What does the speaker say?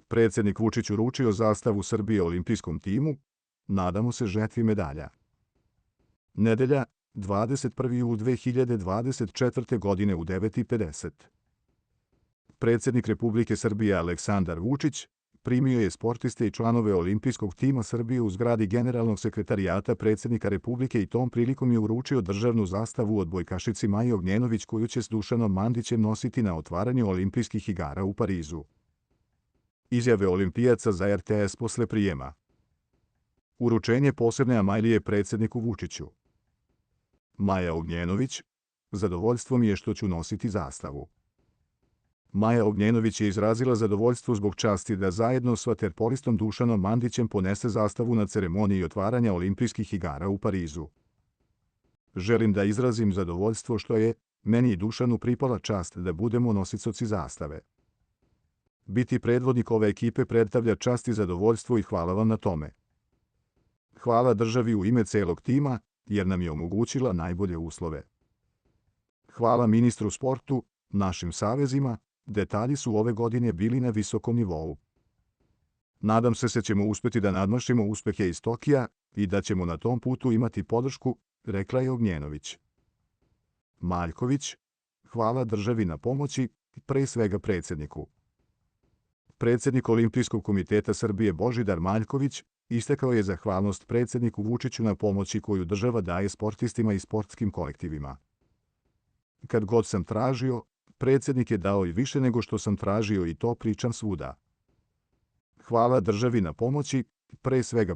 Predsjednik Vučić uručio zastavu Srbije olimpijskom timu, nadamo se žetvi medalja. Nedelja, 21. jul 2024. godine u 9:50. Predsjednik Republike Srbije Aleksandar Vučić primio je sportiste i članove olimpijskog tima Srbije u zgradi Generalnog sekretarijata predsjednika Republike i tom prilikom je uručio državnu zastavu odbojkašici Maji Ognjenović koju će s Dušanom Mandićem nositi na otvaranju olimpijskih igara u Parizu. Izjave olimpijaca za RTS posle prijema. Uručenje posebne amajlije predsjedniku Vučiću. Maja Ognjenović, zadovoljstvo mi je što ću nositi zastavu. Maja Ognjenović je izrazila zadovoljstvo zbog časti da zajedno s vaterpolistom Dušanom Mandićem ponese zastavu na ceremoniji otvaranja olimpijskih igara u Parizu. Želim da izrazim zadovoljstvo što je meni i Dušanu pripala čast da budemo nosicoci zastave. Biti predvodnik ove ekipe predstavlja čast i zadovoljstvo i hvala vam na tome. Hvala državi u ime celog tima, jer nam je omogućila najbolje uslove. Hvala ministru sportu, našim savezima, detalji su ove godine bili na visokom nivou. Nadam se da ćemo uspjeti da nadmašimo uspehe iz Tokija i da ćemo na tom putu imati podršku, rekla je Ognjenović. Maljković, hvala državi na pomoći, pre svega predsjedniku. Predsjednik Olimpijskog komiteta Srbije Božidar Maljković istakao je zahvalnost predsjedniku Vučiću na pomoći koju država daje sportistima i sportskim kolektivima. Kad god sam tražio, predsjednik je dao i više nego što sam tražio i to pričam svuda. Hvala državi na pomoći, pre svega